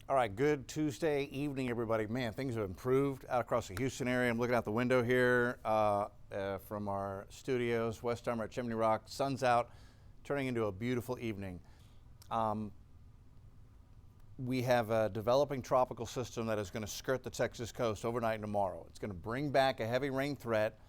All right, good Tuesday evening, everybody. Man, things have improved out across the Houston area. I'm looking out the window here from our studios, Westheimer at Chimney Rock. Sun's out, turning into a beautiful evening. We have a developing tropical system that is going to skirt the Texas coast overnight and tomorrow. It's going to bring back a heavy rain threat,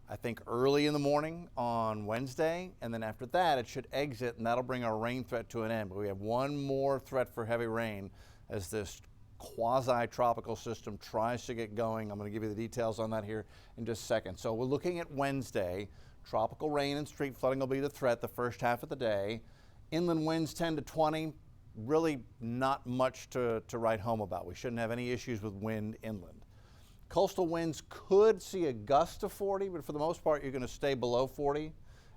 I think, early in the morning on Wednesday, and then after that, it should exit, and that'll bring our rain threat to an end. But we have one more threat for heavy rain as this quasi-tropical system tries to get going. I'm going to give you the details on that here in just a second. So we're looking at Wednesday. Tropical rain and street flooding will be the threat the first half of the day. Inland winds 10 to 20. Really not much to write home about. We shouldn't have any issues with wind inland. Coastal winds could see a gust of 40, but for the most part, you're going to stay below 40,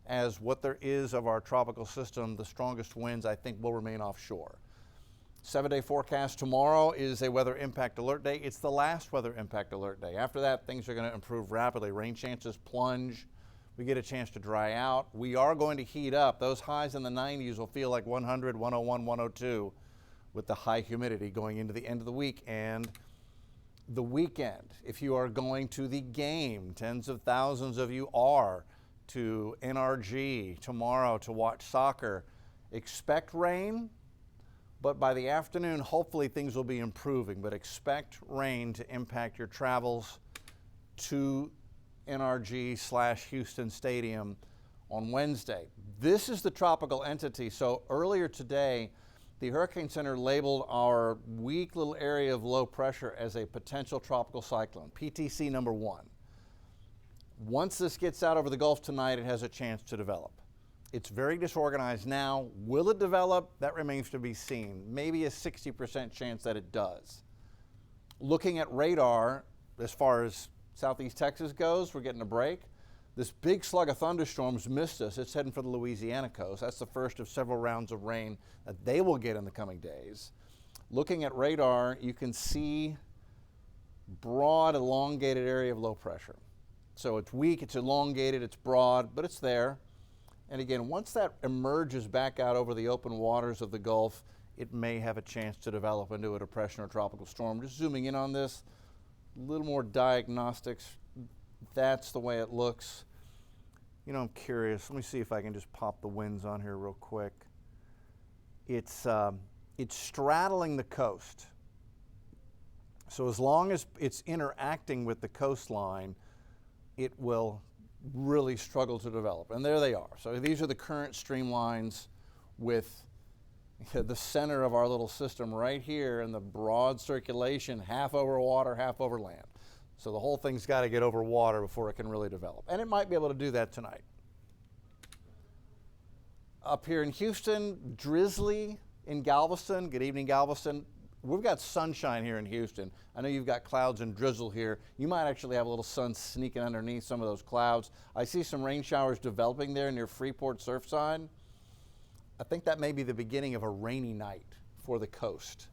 as what there is of our tropical system, the strongest winds, I think, will remain offshore. 7-day forecast tomorrow is a weather impact alert day. It's the last weather impact alert day. After that, things are going to improve rapidly. Rain chances plunge. We get a chance to dry out. We are going to heat up. Those highs in the 90s will feel like 100, 101, 102 with the high humidity going into the end of the week and the weekend. If you are going to the game, tens of thousands of you are, to NRG tomorrow to watch soccer, expect rain. But by the afternoon, hopefully things will be improving, but expect rain to impact your travels to NRG/Houston Stadium on Wednesday. This is the tropical entity. So earlier today, the Hurricane Center labeled our weak little area of low pressure as a potential tropical cyclone, PTC number 1. Once this gets out over the Gulf tonight, it has a chance to develop. It's very disorganized now. Will it develop? That remains to be seen. Maybe a 60% chance that it does. Looking at radar, as far as Southeast Texas goes, we're getting a break. This big slug of thunderstorms missed us. It's heading for the Louisiana coast. That's the first of several rounds of rain that they will get in the coming days. Looking at radar, you can see broad, elongated area of low pressure. So it's weak, it's elongated, it's broad, but it's there. And again, once that emerges back out over the open waters of the Gulf, it may have a chance to develop into a depression or tropical storm. Just zooming in on this, a little more diagnostics. That's the way it looks. You know, I'm curious. Let me see if I can just pop the winds on here real quick. It's straddling the coast. So as long as it's interacting with the coastline, it will really struggle to develop. And there they are. So these are the current streamlines with the center of our little system right here in the broad circulation, half over water, half over land. So the whole thing's got to get over water before it can really develop. And it might be able to do that tonight. Up here in Houston, drizzly in Galveston. Good evening, Galveston. We've got sunshine here in Houston. I know you've got clouds and drizzle here. You might actually have a little sun sneaking underneath some of those clouds. I see some rain showers developing there near Freeport Surfside. I think that may be the beginning of a rainy night for the coast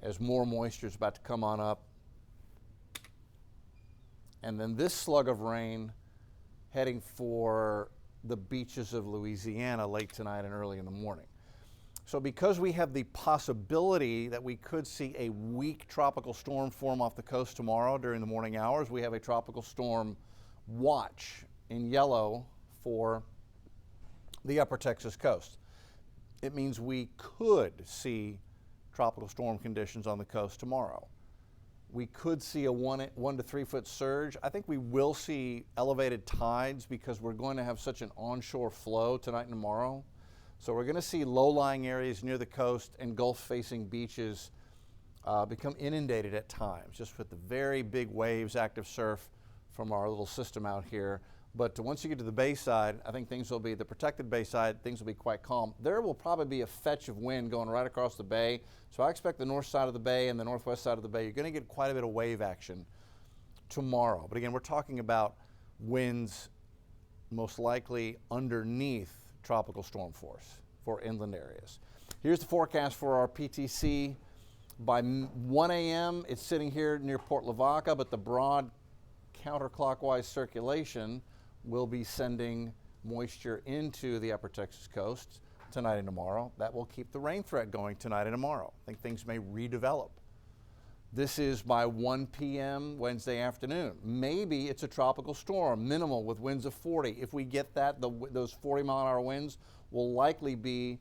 as more moisture is about to come on up. And then this slug of rain heading for the beaches of Louisiana late tonight and early in the morning. So because we have the possibility that we could see a weak tropical storm form off the coast tomorrow during the morning hours, we have a tropical storm watch in yellow for the upper Texas coast. It means we could see tropical storm conditions on the coast tomorrow. We could see a 1 to 3 foot surge. I think we will see elevated tides because we're going to have such an onshore flow tonight and tomorrow. So we're going to see low-lying areas near the coast and Gulf-facing beaches become inundated at times, just with the very big waves, active surf from our little system out here. But once you get to the bayside, I think things will be, the protected bayside, things will be quite calm. There will probably be a fetch of wind going right across the bay. So I expect the north side of the bay and the northwest side of the bay, you're going to get quite a bit of wave action tomorrow. But again, we're talking about winds most likely underneath tropical storm force for inland areas. Here's the forecast for our PTC. By 1 a.m., it's sitting here near Port Lavaca, but the broad counterclockwise circulation will be sending moisture into the upper Texas coast. tonight and tomorrow. That will keep the rain threat going tonight and tomorrow. I think things may redevelop. This is by 1 p.m. Wednesday afternoon. Maybe it's a tropical storm, minimal with winds of 40. If we get that, those 40-mile-an-hour winds will likely be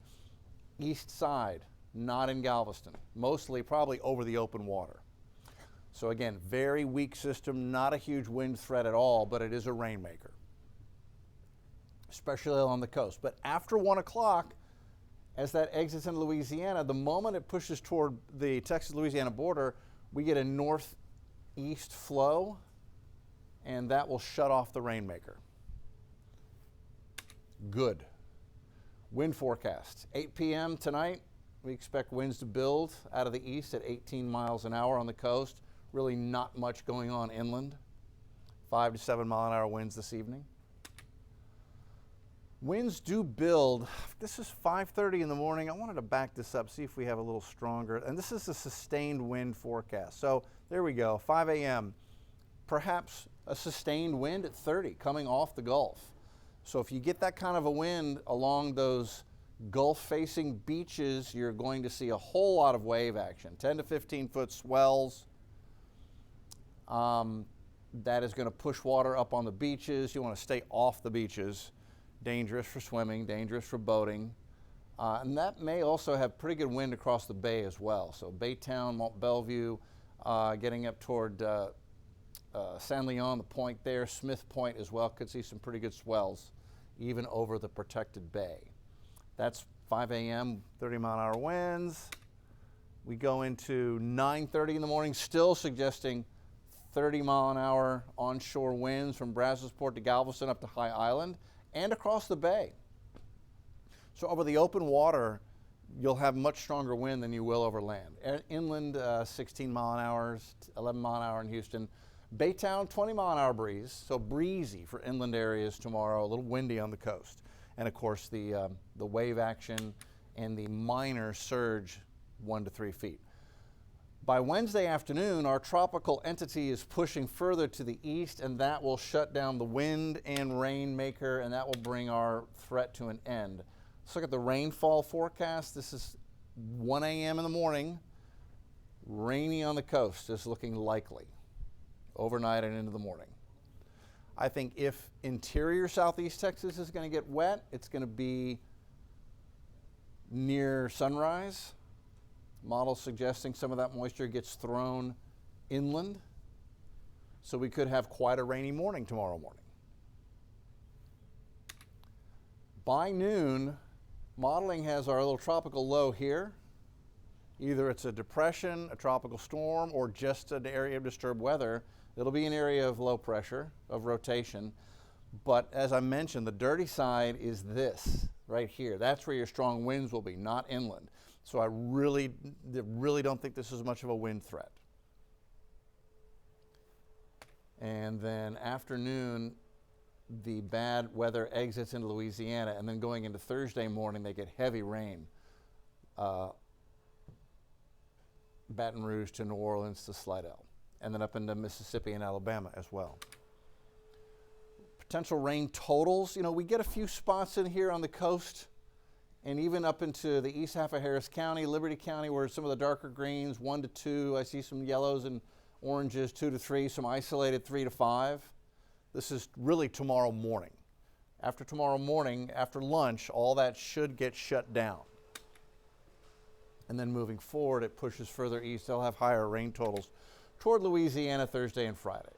east side, not in Galveston. Mostly probably over the open water. So again, very weak system, not a huge wind threat at all, but it is a rainmaker, especially along the coast. But after 1 o'clock, as that exits into Louisiana, the moment it pushes toward the Texas-Louisiana border, we get a northeast flow, and that will shut off the rainmaker. Good. Wind forecast. 8 p.m. tonight, we expect winds to build out of the east at 18 miles an hour on the coast. Really not much going on inland. 5 to 7 mile an hour winds this evening. Winds do build. This is 5:30 in the morning. I wanted to back this up, see if we have a little stronger. And this is a sustained wind forecast. So there we go, 5 a.m. Perhaps a sustained wind at 30 coming off the Gulf. So if you get that kind of a wind along those Gulf-facing beaches, you're going to see a whole lot of wave action. 10 to 15-foot swells. That is going to push water up on the beaches. You want to stay off the beaches. Dangerous for swimming, dangerous for boating. And that may also have pretty good wind across the bay as well. So Baytown, Mont Belvieu, getting up toward San Leon, the point there, Smith Point as well, could see some pretty good swells even over the protected bay. That's 5 a.m., 30-mile-an-hour winds. We go into 9:30 in the morning, still suggesting 30-mile-an-hour onshore winds from Brazosport to Galveston up to High Island and across the bay. So over the open water, you'll have much stronger wind than you will over land. Inland, 16 mile an hour, 11 mile an hour in Houston. Baytown, 20 mile an hour breeze, so breezy for inland areas tomorrow, a little windy on the coast. And of course the wave action and the minor surge 1 to 3 feet. By Wednesday afternoon, our tropical entity is pushing further to the east, and that will shut down the wind and rain maker, and that will bring our threat to an end. Let's look at the rainfall forecast. This is 1 a.m. in the morning. Rainy on the coast is looking likely overnight and into the morning. I think if interior southeast Texas is going to get wet, it's going to be near sunrise. Models suggesting some of that moisture gets thrown inland. So we could have quite a rainy morning tomorrow morning. By noon, modeling has our little tropical low here. Either it's a depression, a tropical storm, or just an area of disturbed weather. It'll be an area of low pressure, of rotation. But as I mentioned, the dirty side is this right here. That's where your strong winds will be, not inland. So I really don't think this is much of a wind threat. And then afternoon, the bad weather exits into Louisiana, and then going into Thursday morning, they get heavy rain. Baton Rouge to New Orleans to Slidell, and then up into Mississippi and Alabama as well. Potential rain totals, we get a few spots in here on the coast, and even up into the east half of Harris County, Liberty County, where some of the darker greens, 1 to 2. I see some yellows and oranges, 2 to 3, some isolated 3 to 5. This is really tomorrow morning. After tomorrow morning, after lunch, all that should get shut down. And then moving forward, it pushes further east. They'll have higher rain totals toward Louisiana Thursday and Friday.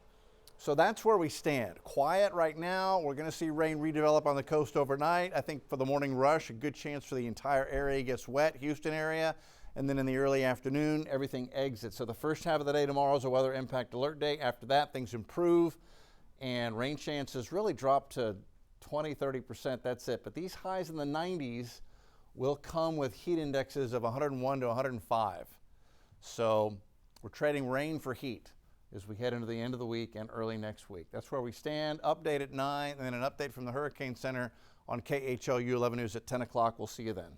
So that's where we stand. Quiet right now. We're going to see rain redevelop on the coast overnight. I think for the morning rush, a good chance for the entire area gets wet, Houston area. And then in the early afternoon, everything exits. So the first half of the day tomorrow is a weather impact alert day. After that, things improve, and rain chances really drop to 20, 30%. That's it. But these highs in the 90s will come with heat indexes of 101 to 105. So we're trading rain for heat as we head into the end of the week and early next week. That's where we stand. Update at 9, and then an update from the Hurricane Center on KHOU 11 News at 10 o'clock. We'll see you then.